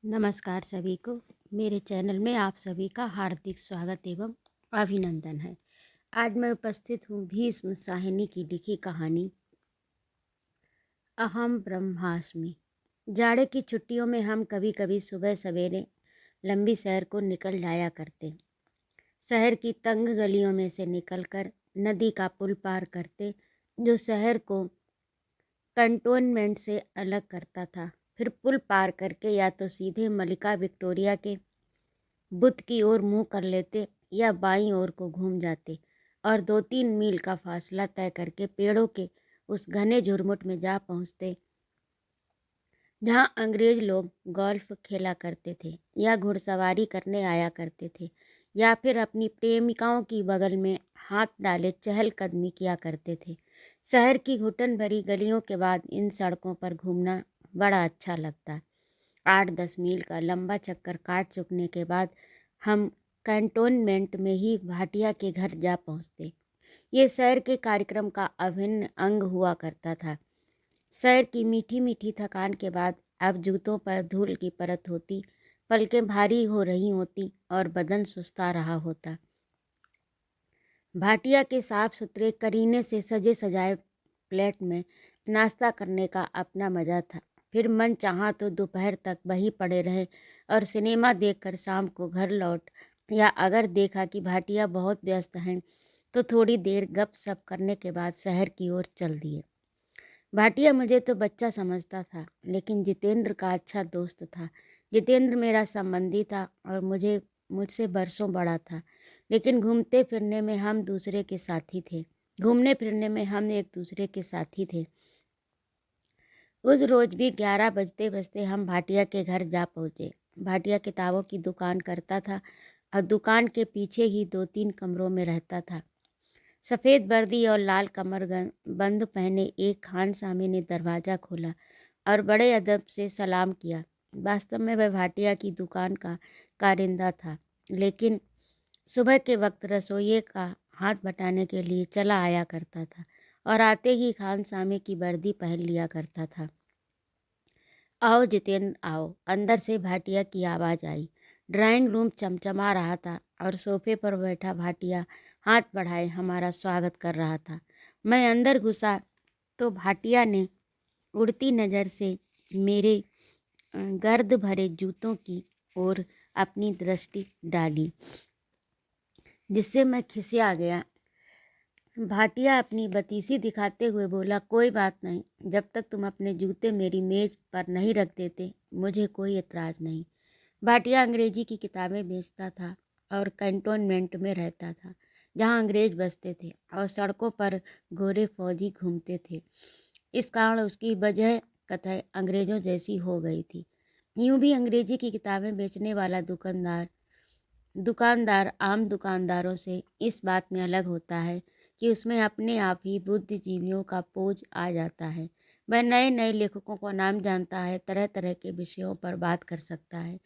नमस्कार सभी को। मेरे चैनल में आप सभी का हार्दिक स्वागत एवं अभिनंदन है। आज मैं उपस्थित हूँ भीष्म साहिनी की लिखी कहानी अहम ब्रह्मास्मि। जाड़े की छुट्टियों में हम कभी कभी सुबह सवेरे लंबी सैर को निकल जाया करते। शहर की तंग गलियों में से निकलकर नदी का पुल पार करते, जो शहर को कंटोनमेंट से अलग करता था। फिर पुल पार करके या तो सीधे मलिका विक्टोरिया के बुद्ध की ओर मुंह कर लेते या बाईं ओर को घूम जाते और 2-3 मील का फासला तय करके पेड़ों के उस घने झुरमुट में जा पहुंचते जहां अंग्रेज लोग गोल्फ खेला करते थे या घुड़सवारी करने आया करते थे या फिर अपनी प्रेमिकाओं की बगल में हाथ डाले चहलकदमी किया करते थे। शहर की घुटन भरी गलियों के बाद इन सड़कों पर घूमना बड़ा अच्छा लगता। 8-10 मील का लंबा चक्कर काट चुकने के बाद हम कैंटोनमेंट में ही भाटिया के घर जा पहुंचते। ये सैर के कार्यक्रम का अभिन्न अंग हुआ करता था। सैर की मीठी मीठी थकान के बाद अब जूतों पर धूल की परत होती, पलकें भारी हो रही होती और बदन सुस्ता रहा होता। भाटिया के साफ सुथरे करीने से सजे सजाए प्लेट में नाश्ता करने का अपना मज़ा था। फिर मन चाहा तो दोपहर तक वहीं पड़े रहे और सिनेमा देखकर शाम को घर लौट, या अगर देखा कि भाटिया बहुत व्यस्त हैं तो थोड़ी देर गपशप करने के बाद शहर की ओर चल दिए। भाटिया मुझे तो बच्चा समझता था, लेकिन जितेंद्र का अच्छा दोस्त था। जितेंद्र मेरा संबंधी था और मुझसे बरसों बड़ा था, लेकिन घूमने फिरने में हम एक दूसरे के साथी थे। उस रोज भी 11 बजते बजते हम भाटिया के घर जा पहुँचे। भाटिया किताबों की दुकान करता था और दुकान के पीछे ही 2-3 कमरों में रहता था। सफ़ेद वर्दी और लाल बंद पहने एक खानसामे ने दरवाज़ा खोला और बड़े अदब से सलाम किया। वास्तव में वह भाटिया की दुकान का कारिंदा था, लेकिन सुबह के वक्त रसोइये का हाथ बटाने के लिए चला आया करता था और आते ही खानसामे की वर्दी पहन लिया करता था। आओ जितेंद्र आओ, अंदर से भाटिया की आवाज़ आई। ड्राइंग रूम चमचमा रहा था और सोफे पर बैठा भाटिया हाथ बढ़ाए हमारा स्वागत कर रहा था। मैं अंदर घुसा तो भाटिया ने उड़ती नज़र से मेरे गर्द भरे जूतों की ओर अपनी दृष्टि डाली, जिससे मैं खिसिया गया। भाटिया अपनी बतीसी दिखाते हुए बोला, कोई बात नहीं, जब तक तुम अपने जूते मेरी मेज पर नहीं रख देते मुझे कोई एतराज़ नहीं। भाटिया अंग्रेजी की किताबें बेचता था और कैंटोनमेंट में रहता था, जहां अंग्रेज बसते थे और सड़कों पर गोरे फौजी घूमते थे। इस कारण उसकी वजह कथय अंग्रेज़ों जैसी हो गई थी। यूं भी अंग्रेजी की किताबें बेचने वाला दुकानदार दुकानदार आम दुकानदारों से इस बात में अलग होता है कि उसमें अपने आप ही बुद्धिजीवियों का पोज आ जाता है। वह नए नए लेखकों का नाम जानता है, तरह तरह के विषयों पर बात कर सकता है।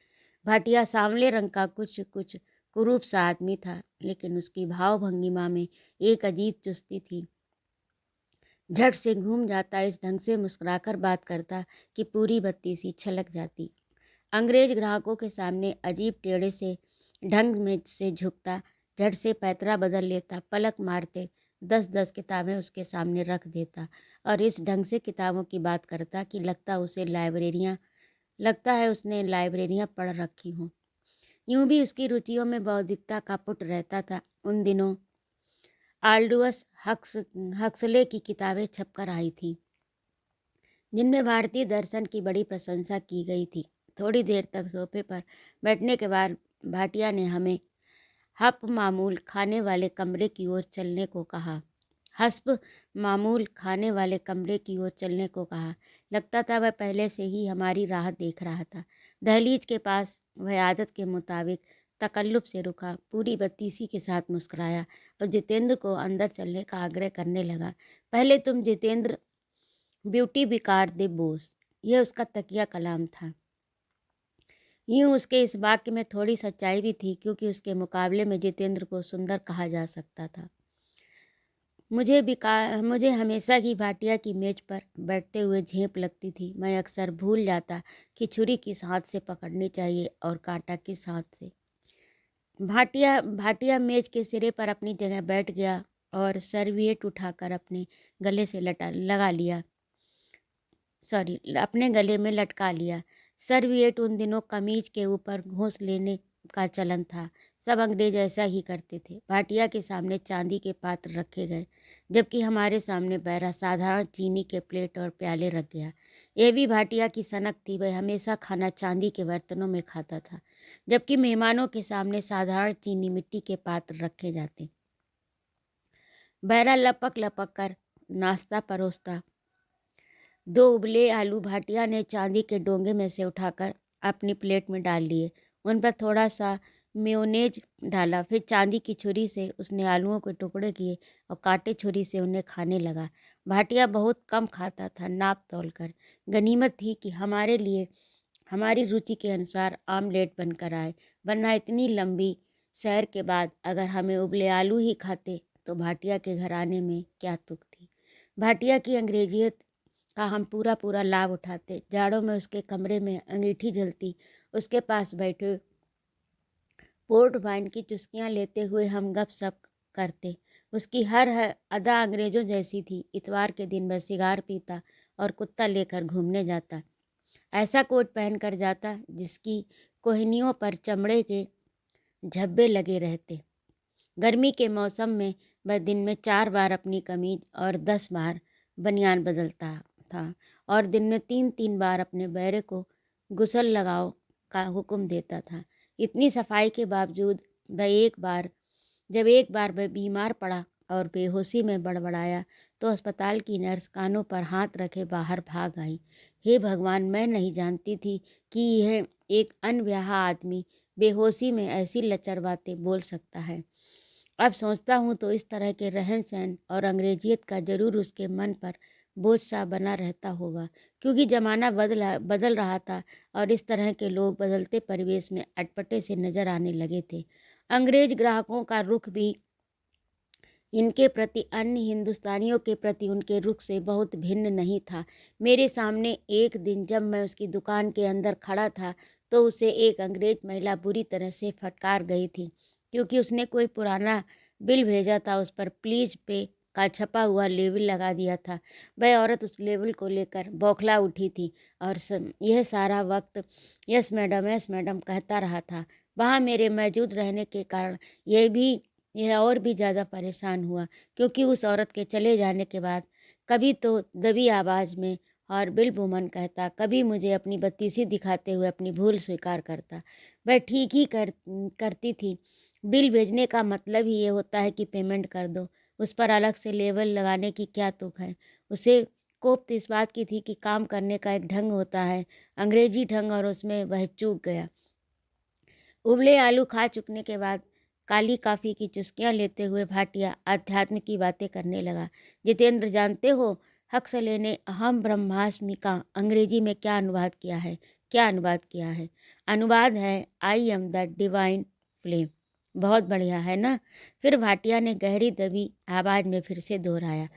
भाटिया सांवले रंग का कुछ कुछ कुरूप सा आदमी था, लेकिन उसकी भाव भंगिमा में एक अजीब चुस्ती थी। झट से घूम जाता, इस ढंग से मुस्कुराकर बात करता कि पूरी बत्ती सी छलक जाती। अंग्रेज ग्राहकों के सामने अजीब टेढ़े से ढंग में से झुकता, झट से पैतरा बदल लेता, पलक मारते 10-10 किताबें उसके सामने रख देता और इस ढंग से किताबों की बात करता कि लगता है उसने लाइब्रेरियां पढ़ रखी हों। यूं भी उसकी रुचियों में बौद्धिकता का पुट रहता था। उन दिनों आल्डुअस हक्सले की किताबें छपकर आई थीं, जिनमें भारतीय दर्शन की बड़ी प्रशंसा की गई थी। थोड़ी देर तक सोफे पर बैठने के बाद भाटिया ने हमें हप मामूल खाने वाले कमरे की ओर चलने को कहा। हस्ब मामूल खाने वाले कमरे की ओर चलने को कहा। लगता था वह पहले से ही हमारी राह देख रहा था। दहलीज के पास वह आदत के मुताबिक तकल्लुफ से रुका, पूरी बत्तीसी के साथ मुस्कुराया और जितेंद्र को अंदर चलने का आग्रह करने लगा। पहले तुम जितेंद्र ब्यूटी बिकार दे बोस, यह उसका तकिया कलाम था। यूँ उसके इस वाक्य में थोड़ी सच्चाई भी थी, क्योंकि उसके मुकाबले में जितेंद्र को सुंदर कहा जा सकता था। मुझे हमेशा ही भाटिया की मेज पर बैठते हुए झेंप लगती थी। मैं अक्सर भूल जाता कि छुरी किस हाथ से पकड़नी चाहिए और कांटा किस हाथ से। भाटिया भाटिया मेज के सिरे पर अपनी जगह बैठ गया और सर्विएट उठाकर अपने गले से लगा लिया। अपने गले में लटका लिया। सर्विएट उन दिनों कमीज के ऊपर घूंस लेने का चलन था। सब अंग्रेज ऐसा ही करते थे। भाटिया के सामने चांदी के पात्र रखे गए, जबकि हमारे सामने बैरा साधारण चीनी के प्लेट और प्याले रख गया। यह भी भाटिया की सनक थी। वह हमेशा खाना चांदी के बर्तनों में खाता था, जबकि मेहमानों के सामने साधारण चीनी मिट्टी के पात्र रखे जाते। बैरा लपक लपक कर नाश्ता परोसता। 2 उबले आलू भाटिया ने चांदी के डोंगे में से उठाकर अपनी प्लेट में डाल लिए। उन पर थोड़ा सा मेयोनेज डाला। फिर चांदी की छुरी से उसने आलूओं के टुकड़े किए और कांटे छुरी से उन्हें खाने लगा। भाटिया बहुत कम खाता था, नाप तोल कर। गनीमत थी कि हमारे लिए हमारी रुचि के अनुसार आमलेट बनकर आए, वरना इतनी लंबी सैर के बाद अगर हमें उबले आलू ही खाते तो भाटिया के घर आने में क्या तुक थी। भाटिया की अंग्रेजियत का हम पूरा पूरा लाभ उठाते। जाड़ों में उसके कमरे में अंगीठी जलती, उसके पास बैठे पोर्ट वाइन की चुस्कियां लेते हुए हम गपशप करते। उसकी हर अदा अंग्रेजों जैसी थी। इतवार के दिन वह सिगार पीता और कुत्ता लेकर घूमने जाता। ऐसा कोट पहनकर जाता जिसकी कोहनियों पर चमड़े के झब्बे लगे रहते। गर्मी के मौसम में वह दिन में 4 बार अपनी कमीज और 10 बार बनियान बदलता था और दिन में 3-3 बार अपने बैरे को गुसल लगाओ का हुक्म देता था। इतनी सफाई के बावजूद जब एक बार वह बीमार पड़ा और बेहोशी में बड़बड़ाया तो अस्पताल की नर्स कानों पर हाथ रखे बाहर भाग आई। हे भगवान, मैं नहीं जानती थी कि यह एक अनब्याहा आदमी बेहोशी में ऐसी लचर बातें बोल सकता है। अब सोचता हूँ तो इस तरह के रहन सहन और अंग्रेजियत का जरूर उसके मन पर बोझ सा बना रहता होगा, क्योंकि ज़माना बदल रहा था और इस तरह के लोग बदलते परिवेश में अटपटे से नजर आने लगे थे। अंग्रेज ग्राहकों का रुख भी इनके प्रति अन्य हिंदुस्तानियों के प्रति उनके रुख से बहुत भिन्न नहीं था। मेरे सामने एक दिन जब मैं उसकी दुकान के अंदर खड़ा था तो उसे एक अंग्रेज महिला बुरी तरह से फटकार गई थी, क्योंकि उसने कोई पुराना बिल भेजा था। उस पर प्लीज पे का छपा हुआ लेबल लगा दिया था। वह औरत उस लेबल को लेकर बौखला उठी थी और यह सारा वक्त यस मैडम कहता रहा था। वहाँ मेरे मौजूद रहने के कारण यह और भी ज़्यादा परेशान हुआ, क्योंकि उस औरत के चले जाने के बाद कभी तो दबी आवाज़ में और बिल वुमन कहता, कभी मुझे अपनी बत्तीसी दिखाते हुए अपनी भूल स्वीकार करता। वह ठीक ही करती थी। बिल भेजने का मतलब ही ये होता है कि पेमेंट कर दो, उस पर अलग से लेबल लगाने की क्या तुक है। उसे कोफ्त इस बात की थी कि काम करने का एक ढंग होता है, अंग्रेजी ढंग, और उसमें वह चूक गया। उबले आलू खा चुकने के बाद काली काफ़ी की चुस्कियां लेते हुए भाटिया अध्यात्म की बातें करने लगा। जितेंद्र, जानते हो हक्सले ने अहम ब्रह्मास्मि का अंग्रेजी में क्या अनुवाद किया है? अनुवाद है I am the divine flame. बहुत बढ़िया है ना? फिर भाटिया ने गहरी दबी आवाज़ में फिर से दोहराया,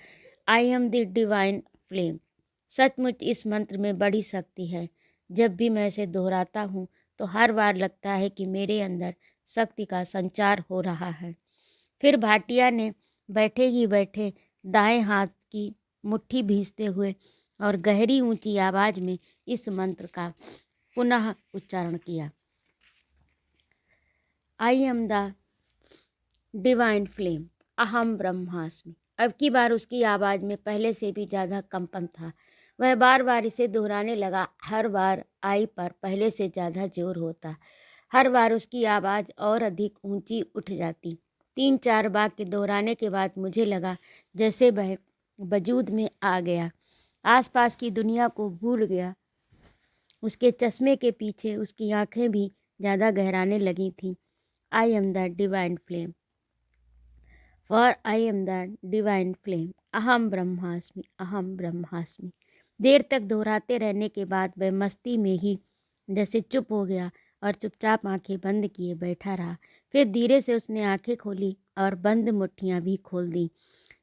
I am the divine flame. सचमुच इस मंत्र में बड़ी शक्ति है। जब भी मैं इसे दोहराता हूँ तो हर बार लगता है कि मेरे अंदर शक्ति का संचार हो रहा है। फिर भाटिया ने बैठे ही बैठे दाएं हाथ की मुट्ठी भींचते हुए और गहरी ऊंची आवाज में इस मंत्र का पुनः उच्चारण किया, I am the divine flame, अहम ब्रह्मास्मि। अब की बार उसकी आवाज़ में पहले से भी ज़्यादा कंपन था। वह बार बार इसे दोहराने लगा। हर बार आई पर पहले से ज़्यादा जोर होता। हर बार उसकी आवाज़ और अधिक ऊंची उठ जाती। 3-4 बार के दोहराने के बाद मुझे लगा जैसे वह वजूद में आ गया, आसपास की दुनिया को भूल गया। उसके चश्मे के पीछे उसकी आंखें भी ज़्यादा गहराने लगी थीं। I am the divine flame, for I am the divine flame, अहम ब्रह्मास्मि, अहम ब्रह्मास्मि। देर तक दोहराते रहने के बाद वह मस्ती में ही जैसे चुप हो गया और चुपचाप आंखें बंद किए बैठा रहा। फिर धीरे से उसने आंखें खोली और बंद मुट्ठियां भी खोल दी।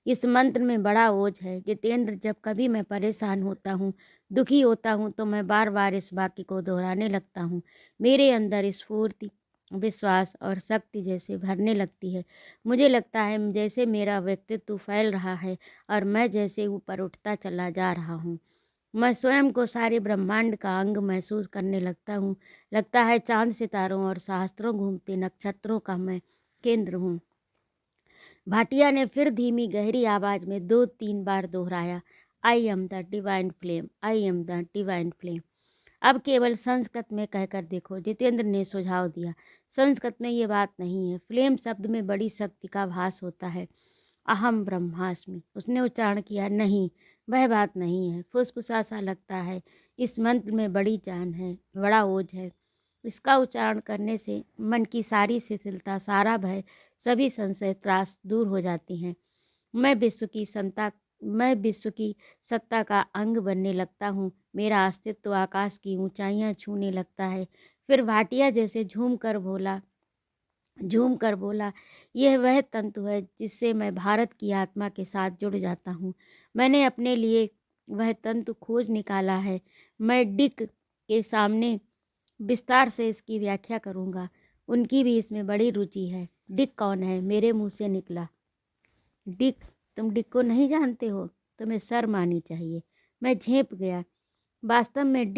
इस मंत्र में बड़ा ओझ है जितेंद्र। जब कभी मैं परेशान होता हूँ, दुखी होता हूँ, तो मैं बार बार इस वाक्य को दोहराने लगता हूँ। मेरे अंदर स्फूर्ति, विश्वास और शक्ति जैसे भरने लगती है। मुझे लगता है जैसे मेरा व्यक्तित्व फैल रहा है और मैं जैसे ऊपर उठता चला जा रहा हूँ। मैं स्वयं को सारे ब्रह्मांड का अंग महसूस करने लगता हूँ। लगता है चांद, सितारों और सहस्त्रों घूमते नक्षत्रों का मैं केंद्र हूँ। भाटिया ने फिर धीमी गहरी आवाज में 2-3 बार दोहराया, I am the divine flame, I am the divine flame. अब केवल संस्कृत में कहकर देखो, जितेंद्र ने सुझाव दिया। संस्कृत में ये बात नहीं है। फ्लेम शब्द में बड़ी शक्ति का भास होता है। अहम ब्रह्मास्मि, उसने उच्चारण किया। नहीं, वह बात नहीं है। फुसफुसा सा लगता है। इस मंत्र में बड़ी जान है, बड़ा ओझ है। इसका उच्चारण करने से मन की सारी शिथिलता, सारा भय, सभी संशय त्रास दूर हो जाती हैं। मैं विश्व की सत्ता का अंग बनने लगता हूँ। मेरा अस्तित्व आकाश की ऊंचाइयां छूने लगता है। फिर भाटिया जैसे झूम कर बोला, यह वह तंतु है जिससे मैं भारत की आत्मा के साथ जुड़ जाता हूँ। मैंने अपने लिए वह तंतु खोज निकाला है। मैं डिक के सामने विस्तार से इसकी व्याख्या करूँगा। उनकी भी इसमें बड़ी रुचि है। डिक कौन है? मेरे मुंह से निकला। डिक? तुम डिक को नहीं जानते हो? तुम्हें शर्म आनी चाहिए। मैं झेंप गया। वास्तव में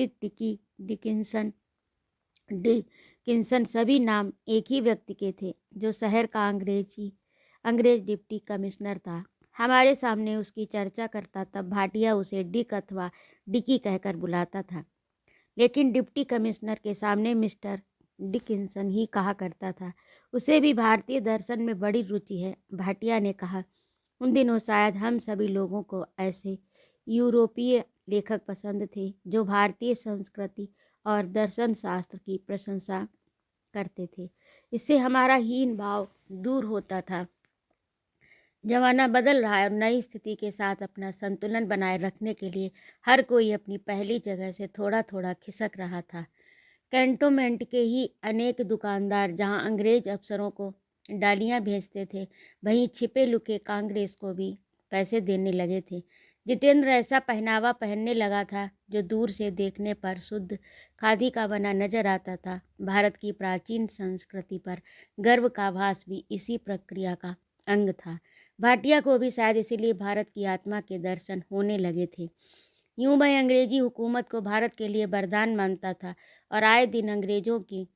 डिकिंसन सभी नाम एक ही व्यक्ति के थे, जो शहर का अंग्रेज डिप्टी कमिश्नर था। हमारे सामने उसकी चर्चा करता तब भाटिया उसे डिक अथवा डिकी कहकर बुलाता था, लेकिन डिप्टी कमिश्नर के सामने मिस्टर डिकिंसन ही कहा करता था। उसे भी भारतीय दर्शन में बड़ी रुचि है, भाटिया ने कहा। उन दिनों शायद हम सभी लोगों को ऐसे यूरोपीय लेखक पसंद थे जो भारतीय संस्कृति और दर्शन शास्त्र की प्रशंसा करते थे। इससे हमारा हीन भाव दूर होता था। जमाना बदल रहा है और नई स्थिति के साथ अपना संतुलन बनाए रखने के लिए हर कोई अपनी पहली जगह से थोड़ा थोड़ा खिसक रहा था। कैंटोनमेंट के ही अनेक दुकानदार जहां अंग्रेज अफसरों को डालियां भेजते थे, वहीं छिपे लुके कांग्रेस को भी पैसे देने लगे थे। जितेंद्र ऐसा पहनावा पहनने लगा था जो दूर से देखने पर शुद्ध खादी का बना नजर आता था। भारत की प्राचीन संस्कृति पर गर्व का भास भी इसी प्रक्रिया का अंग था। भाटिया को भी शायद इसीलिए भारत की आत्मा के दर्शन होने लगे थे। यूं मैं अंग्रेजी हुकूमत को भारत के लिए वरदान मानता था और आए दिन अंग्रेजों की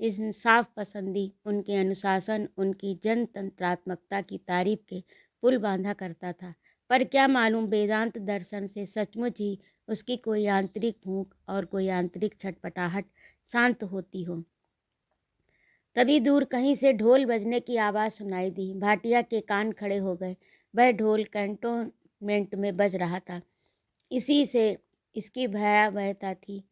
इंसाफ पसंदी, उनके अनुशासन, उनकी जनतंत्रात्मकता की तारीफ के पुल बांधा करता था। पर क्या मालूम वेदांत दर्शन से सचमुच ही उसकी कोई आंतरिक भूख और कोई आंतरिक छटपटाहट शांत होती हो। तभी दूर कहीं से ढोल बजने की आवाज़ सुनाई दी। भाटिया के कान खड़े हो गए। वह ढोल कैंटोनमेंट में बज रहा था। इसी से इसकी भयावहता थी।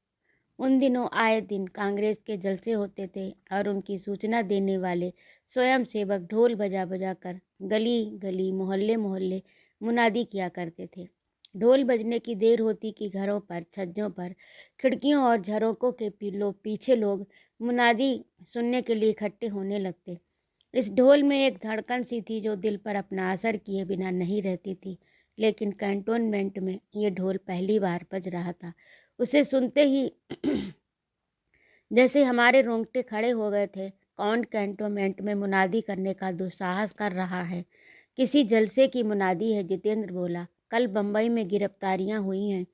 उन दिनों आए दिन कांग्रेस के जलसे होते थे और उनकी सूचना देने वाले स्वयं सेवक ढोल बजा बजा कर गली गली, मोहल्ले मोहल्ले मुनादी किया करते थे। ढोल बजने की देर होती कि घरों पर, छज्जों पर, खिड़कियों और झरोकों के पीछे लोग मुनादी सुनने के लिए इकट्ठे होने लगते। इस ढोल में एक धड़कन सी थी जो दिल पर अपना असर किए बिना नहीं रहती थी। लेकिन कैंटोनमेंट में ये ढोल पहली बार बज रहा था। उसे सुनते ही जैसे हमारे रोंगटे खड़े हो गए थे। कौन कैंटोनमेंट में मुनादी करने का दुस्साहस कर रहा है? किसी जलसे की मुनादी है, जितेंद्र बोला। कल बम्बई में गिरफ्तारियां हुई हैं,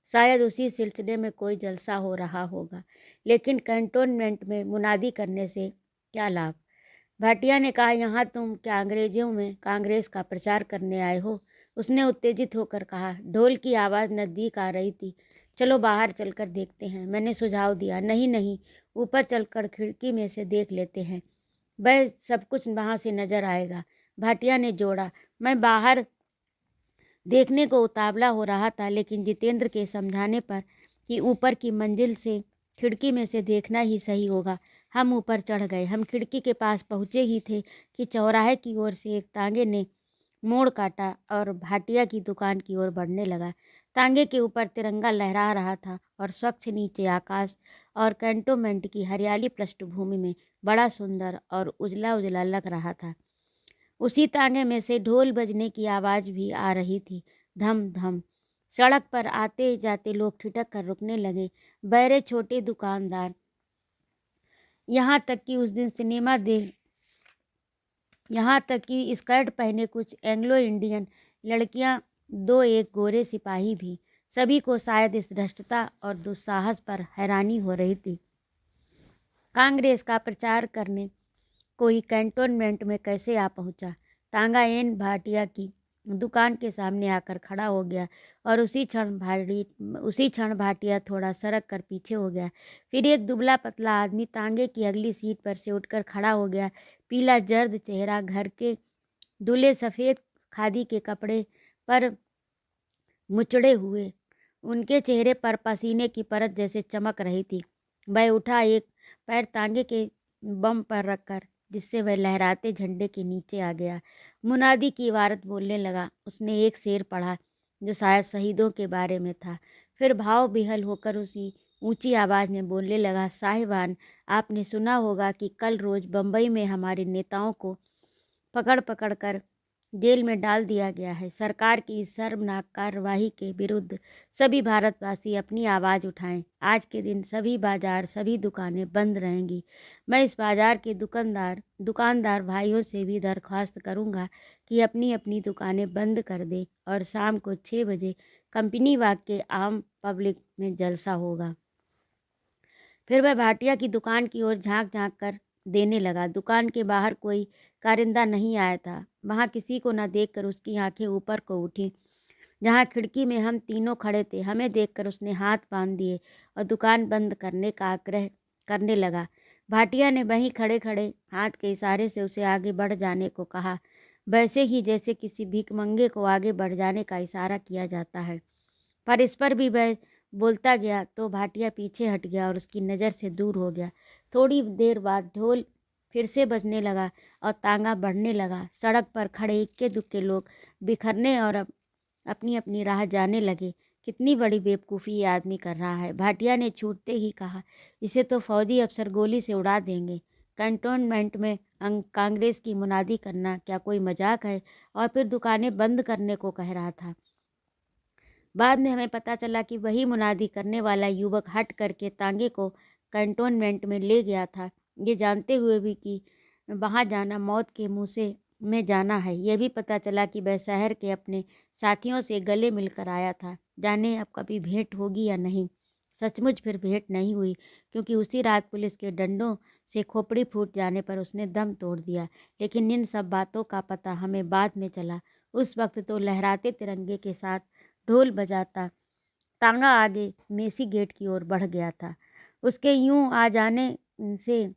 शायद उसी सिलसिले में कोई जलसा हो रहा होगा। लेकिन कैंटोनमेंट में मुनादी करने से क्या लाभ? भाटिया ने कहा, यहाँ तुम क्या अंग्रेजों में कांग्रेस का प्रचार करने आए हो? उसने उत्तेजित होकर कहा। ढोल की आवाज़ नज़दीक आ रही थी। चलो बाहर चलकर देखते हैं, मैंने सुझाव दिया। नहीं नहीं, ऊपर चलकर खिड़की में से देख लेते हैं, वह सब कुछ वहाँ से नजर आएगा, भाटिया ने जोड़ा। मैं बाहर देखने को उतावला हो रहा था, लेकिन जितेंद्र के समझाने पर कि ऊपर की मंजिल से खिड़की में से देखना ही सही होगा, हम ऊपर चढ़ गए। हम खिड़की के पास पहुँचे ही थे कि चौराहे की ओर से एक तांगे ने मोड़ काटा और भाटिया की दुकान की ओर बढ़ने लगा। तांगे के ऊपर तिरंगा लहरा रहा था और स्वच्छ नीचे आकाश और कैंटोनमेंट की हरियाली पृष्ठभूमि में बड़ा सुंदर और उजला उजला लग रहा था। उसी तांगे में से ढोल बजने की आवाज़ भी आ रही थी, धम धम। सड़क पर आते जाते लोग ठिठक कर रुकने लगे, बड़े छोटे दुकानदार, यहाँ तक कि स्कर्ट पहने कुछ एंग्लो इंडियन लड़कियां, दो एक गोरे सिपाही भी। सभी को शायद इस धृष्टता और दुस्साहस पर हैरानी हो रही थी। कांग्रेस का प्रचार करने कोई कैंटोनमेंट में कैसे आ पहुंचा। तांगा एन भाटिया की दुकान के सामने आकर खड़ा हो गया और उसी क्षण भाटिया थोड़ा सरक कर पीछे हो गया। फिर एक दुबला पतला आदमी तांगे की अगली सीट पर से उठकर खड़ा हो गया। पीला जर्द चेहरा, घर के धुले सफ़ेद खादी के कपड़े पर मुचड़े हुए, उनके चेहरे पर पसीने की परत जैसे चमक रही थी। वह उठा, एक पैर तांगे के बम पर रखकर, जिससे वह लहराते झंडे के नीचे आ गया। मुनादी की इबारत बोलने लगा। उसने एक शेर पढ़ा जो शायद शहीदों के बारे में था। फिर भाव विह्वल होकर उसी ऊंची आवाज़ में बोलने लगा, साहिबान, आपने सुना होगा कि कल रोज़ बम्बई में हमारे नेताओं को पकड़ पकड़ कर जेल में डाल दिया गया है। सरकार की इस शर्मनाक कार्रवाई के विरुद्ध सभी भारतवासी अपनी आवाज़ उठाएं। आज के दिन सभी बाजार, सभी दुकानें बंद रहेंगी। मैं इस बाजार के दुकानदार भाइयों से भी दरख्वास्त करूंगा कि अपनी अपनी दुकानें बंद कर दें और शाम को 6 बजे कंपनी बाग के आम पब्लिक में जलसा होगा। फिर वह भाटिया की दुकान की ओर झांक झांक कर देने लगा। दुकान के बाहर कोई कारिंदा नहीं आया था। वहाँ किसी को न देखकर उसकी आंखें ऊपर को उठी। जहाँ खिड़की में हम तीनों खड़े थे, हमें देखकर उसने हाथ बांध दिए और दुकान बंद करने का आग्रह करने लगा। भाटिया ने वहीं खड़े खड़े हाथ के इशारे से उसे आगे बढ़ जाने को कहा, वैसे ही जैसे किसी भिखमंगे को आगे बढ़ जाने का इशारा किया जाता है। पर इस पर भी वह बोलता गया तो भाटिया पीछे हट गया और उसकी नज़र से दूर हो गया। थोड़ी देर बाद ढोल फिर से बजने लगा और तांगा बढ़ने लगा। सड़क पर खड़े इक्के दुक्के लोग बिखरने और अपनी अपनी राह जाने लगे। कितनी बड़ी बेवकूफ़ी ये आदमी कर रहा है, भाटिया ने छूटते ही कहा। इसे तो फौजी अफसर गोली से उड़ा देंगे। कैंटोनमेंट में कांग्रेस की मुनादी करना क्या कोई मजाक है? और फिर दुकानें बंद करने को कह रहा था। बाद में हमें पता चला कि वही मुनादी करने वाला युवक हट करके तांगे को कैंटोनमेंट में ले गया था, ये जानते हुए भी कि वहाँ जाना मौत के मुँह से में जाना है। यह भी पता चला कि वह शहर के अपने साथियों से गले मिलकर आया था। जाने अब कभी भेंट होगी या नहीं। सचमुच फिर भेंट नहीं हुई, क्योंकि उसी रात पुलिस के डंडों से खोपड़ी फूट जाने पर उसने दम तोड़ दिया। लेकिन इन सब बातों का पता हमें बाद में चला। उस वक्त तो लहराते तिरंगे के साथ ढोल बजाता तांगा आगे मेसी गेट की ओर बढ़ गया था। उसके यूं आ जाने से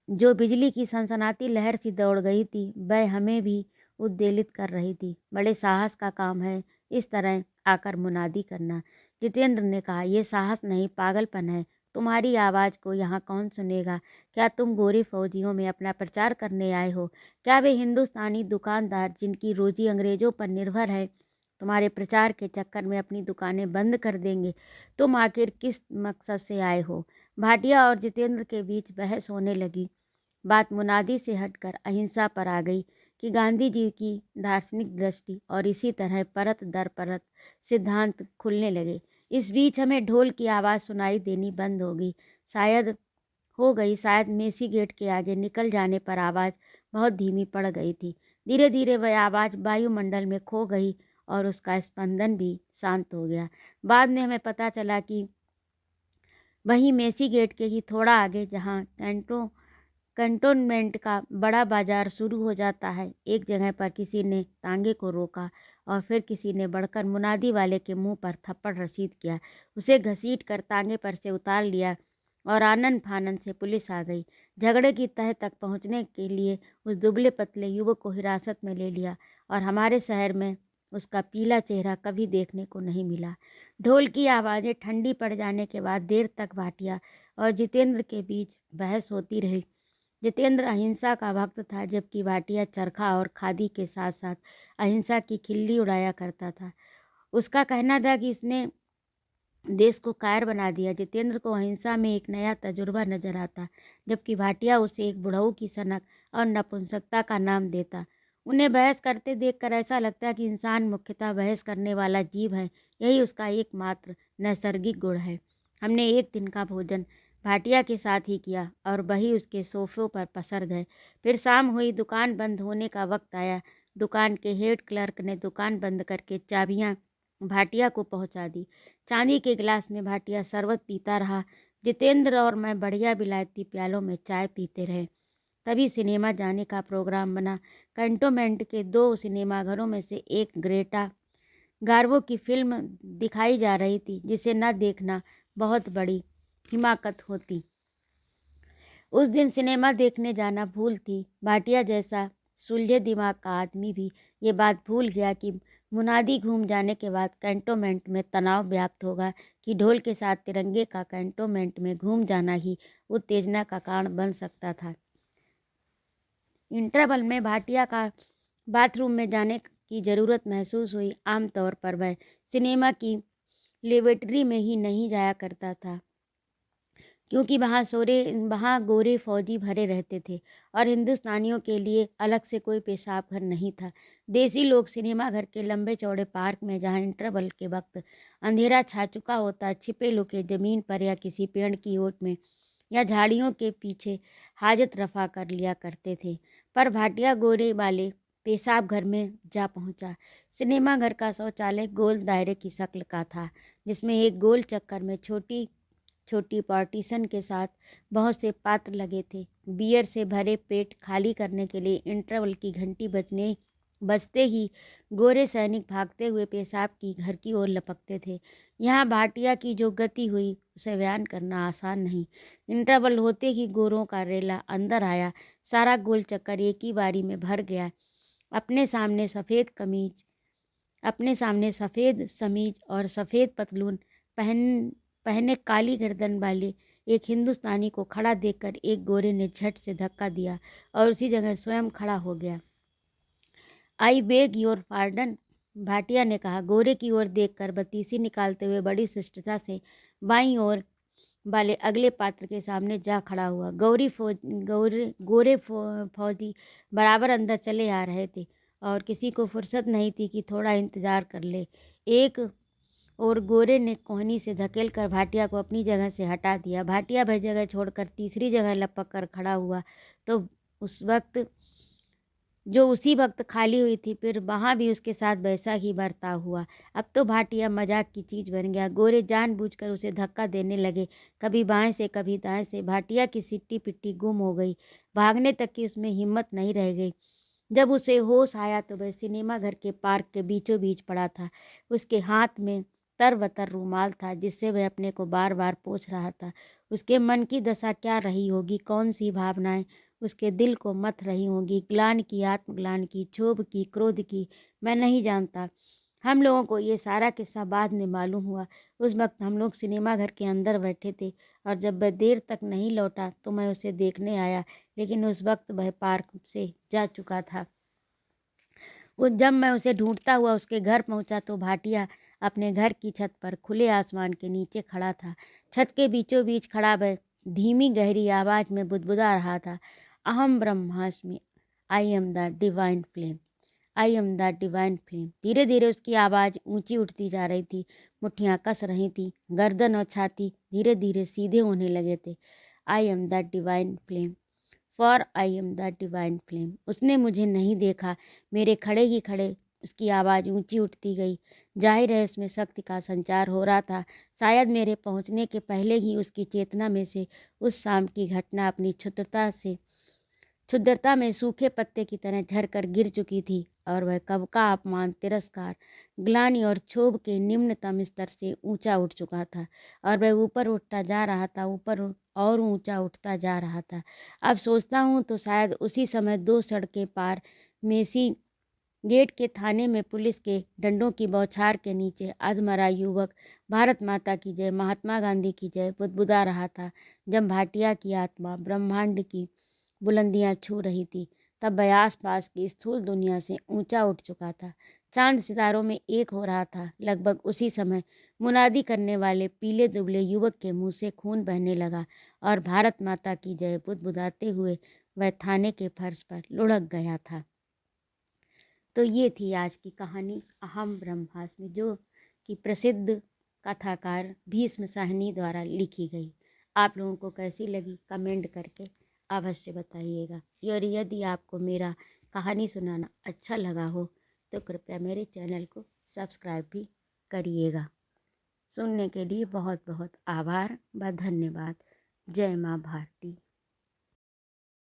जो बिजली की सनसनाती लहर सी दौड़ गई थी, वह हमें भी उद्वेलित कर रही थी। बड़े साहस का काम है इस तरह आकर मुनादी करना, जितेंद्र ने कहा। यह साहस नहीं, पागलपन है। तुम्हारी आवाज़ को यहाँ कौन सुनेगा? क्या तुम गोरे फौजियों में अपना प्रचार करने आए हो? क्या वे हिंदुस्तानी दुकानदार जिनकी रोजी अंग्रेजों पर निर्भर है तुम्हारे प्रचार के चक्कर में अपनी दुकानें बंद कर देंगे? तुम आखिर किस मकसद से आए हो? भाटिया और जितेंद्र के बीच बहस होने लगी। बात मुनादी से हटकर अहिंसा पर आ गई कि गांधी जी की दार्शनिक दृष्टि, और इसी तरह परत दर परत सिद्धांत खुलने लगे। इस बीच हमें ढोल की आवाज़ सुनाई देनी बंद हो गई। शायद मेसी गेट के आगे निकल जाने पर आवाज़ बहुत धीमी पड़ गई थी। धीरे धीरे वह आवाज़ वायुमंडल में खो गई और उसका स्पंदन भी शांत हो गया। बाद में हमें पता चला कि वहीं मेसी गेट के ही थोड़ा आगे, जहाँ कैंटोनमेंट का बड़ा बाजार शुरू हो जाता है, एक जगह पर किसी ने तांगे को रोका और फिर किसी ने बढ़कर मुनादी वाले के मुंह पर थप्पड़ रसीद किया। उसे घसीट कर तांगे पर से उतार लिया और आनन फानन से पुलिस आ गई। झगड़े की तह तक पहुंचने के लिए उस दुबले पतले युवक को हिरासत में ले लिया और हमारे शहर में उसका पीला चेहरा कभी देखने को नहीं मिला। ढोल की आवाज़ें ठंडी पड़ जाने के बाद देर तक भाटिया और जितेंद्र के बीच बहस होती रही। जितेंद्र अहिंसा का भक्त था, जबकि भाटिया चरखा और खादी के साथ साथ अहिंसा की खिल्ली उड़ाया करता था। उसका कहना था कि इसने देश को कायर बना दिया। जितेंद्र को अहिंसा में एक नया तजुर्बा नजर आता, जबकि भाटिया उसे एक बुढ़ऊ की सनक और नपुंसकता का नाम देता। उन्हें बहस करते देखकर ऐसा लगता कि इंसान मुख्यतः बहस करने वाला जीव है, यही उसका एकमात्र नैसर्गिक गुण है। हमने एक दिन का भोजन भाटिया के साथ ही किया और वही उसके सोफों पर पसर गए। फिर शाम हुई, दुकान बंद होने का वक्त आया। दुकान के हेड क्लर्क ने दुकान बंद करके चाबियां भाटिया को पहुंचा दी। चांदी के गिलास में भाटिया शरबत पीता रहा। जितेंद्र और मैं बढ़िया विलायती प्यालों में चाय पीते रहे। तभी सिनेमा जाने का प्रोग्राम बना। कैंटोनमेंट के 2 सिनेमाघरों में से एक ग्रेटा गार्बो की फिल्म दिखाई जा रही थी, जिसे न देखना बहुत बड़ी हिमाकत होती। उस दिन सिनेमा देखने जाना भूल थी। भाटिया जैसा सुलझे दिमाग का आदमी भी ये बात भूल गया कि मुनादी घूम जाने के बाद कैंटोनमेंट में तनाव व्याप्त होगा, कि ढोल के साथ तिरंगे का कैंटोनमेंट में घूम जाना ही उत्तेजना का कारण बन सकता था। इंटरवल में भाटिया का बाथरूम में जाने की ज़रूरत महसूस हुई। आमतौर पर वह सिनेमा की लेबोरेटरी में ही नहीं जाया करता था, क्योंकि वहाँ गोरे फौजी भरे रहते थे और हिंदुस्तानियों के लिए अलग से कोई पेशाब घर नहीं था। देसी लोग सिनेमा घर के लंबे चौड़े पार्क में, जहाँ इंटरवल के वक्त अंधेरा छा चुका होता, छिपे लुके जमीन पर या किसी पेड़ की ओट में या झाड़ियों के पीछे हाजत रफा कर लिया करते थे। पर भाटिया गोरे वाले पेशाब घर में जा पहुंचा। सिनेमा घर का शौचालय गोल दायरे की शक्ल का था, जिसमें एक गोल चक्कर में छोटी छोटी पार्टीशन के साथ बहुत से पात्र लगे थे। बियर से भरे पेट खाली करने के लिए इंटरवल की घंटी बजते ही गोरे सैनिक भागते हुए पेशाब की घर की ओर लपकते थे। यहाँ भाटिया की जो गति हुई उसे बयान करना आसान नहीं। इंटरवल होते ही गोरों का रेला अंदर आया। सारा गोल चक्कर एक ही बारी में भर गया। अपने सामने सफ़ेद समीज और सफ़ेद पतलून पहने काली गर्दन वाले एक हिंदुस्तानी को खड़ा देखकर एक गोरे ने झट से धक्का दिया और उसी जगह स्वयं खड़ा हो गया। I beg your pardon, Bhatia ने कहा। गोरे की ओर देखकर बतीसी निकालते हुए बड़ी शिष्टता से बाईं ओर वाले अगले पात्र के सामने जा खड़ा हुआ। गोरे फौजी बराबर अंदर चले आ रहे थे और किसी को फुर्सत नहीं थी कि थोड़ा इंतजार कर ले। एक और गोरे ने कोहनी से धकेल कर भाटिया को अपनी जगह से हटा दिया। भाटिया वह जगह छोड़कर तीसरी जगह लपक कर खड़ा हुआ तो उसी वक्त खाली हुई थी, फिर वहाँ भी उसके साथ वैसा ही बर्ताव हुआ। अब तो भाटिया मजाक की चीज़ बन गया। गोरे जानबूझकर उसे धक्का देने लगे, कभी बाएं से कभी दाएं से। भाटिया की सिट्टी पिट्टी गुम हो गई, भागने तक की उसमें हिम्मत नहीं रह गई। जब उसे होश आया तो वह सिनेमा घर के पार्क के बीचों बीच पड़ा था। उसके हाथ में तरबतर रूमाल था, जिससे वह अपने को बार बार पोंछ रहा था। उसके मन की दशा क्या रही होगी, कौन सी भावनाएं उसके दिल को मथ रही होंगी, ग्लानि की, आत्मग्लानि की, क्षोभ की, क्रोध की, मैं नहीं जानता। हम लोगों को ये सारा किस्सा बाद में मालूम हुआ। उस वक्त हम लोग सिनेमा घर के अंदर बैठे थे और जब वह देर तक नहीं लौटा तो मैं उसे देखने आया, लेकिन उस वक्त वह पार्क से जा चुका था। जब मैं उसे ढूंढता हुआ उसके घर पहुंचा तो भाटिया अपने घर की छत पर खुले आसमान के नीचे खड़ा था। छत के बीचों बीच खड़ा वह धीमी गहरी आवाज में बुदबुदा रहा था, अहम ब्रह्मास्मि, I am the divine flame, I am the divine flame. धीरे धीरे उसकी आवाज़ ऊंची उठती जा रही थी, मुट्ठियाँ कस रही थी, गर्दन और छाती धीरे धीरे सीधे होने लगे थे। I am the divine flame, for I am the divine flame. उसने मुझे नहीं देखा, मेरे खड़े ही खड़े उसकी आवाज़ ऊंची उठती गई। जाहिर है उसमें शक्ति का संचार हो रहा था। शायद मेरे पहुंचने के पहले ही उसकी चेतना में से उस शाम की घटना अपनी क्षुद्रता में सूखे पत्ते की तरह झरकर गिर चुकी थी और वह कब का अपमान, तिरस्कार, ग्लानि और क्षोभ के निम्नतम स्तर से ऊंचा उठ चुका था और वह ऊपर उठता जा रहा था, ऊपर और ऊंचा उठता जा रहा था। अब सोचता हूँ तो शायद उसी समय 2 सड़कें पार मेसी गेट के थाने में पुलिस के डंडों की बौछार के नीचे अधमरा युवक भारत माता की जय, महात्मा गांधी की जय बुदबुदा रहा था। जब भाटिया की आत्मा ब्रह्मांड की बुलंदियां छू रही थी, तब वह आस पास की स्थूल दुनिया से ऊंचा उठ चुका था। चांद सितारों में एक हो रहा था। लगभग उसी समय मुनादी करने वाले पीले दुबले युवक के मुंह से खून बहने लगा और भारत माता की जय बुदबुदाते हुए वह थाने के फर्श पर लुढ़क गया था। तो ये थी आज की कहानी अहम ब्रह्मास्मि, जो कि प्रसिद्ध कथाकार भीष्म साहनी द्वारा लिखी गई। आप लोगों को कैसी लगी कमेंट करके अवश्य बताइएगा। और यदि आपको मेरा कहानी सुनाना अच्छा लगा हो तो कृपया मेरे चैनल को सब्सक्राइब भी करिएगा। सुनने के लिए बहुत बहुत आभार व धन्यवाद। जय माँ भारती।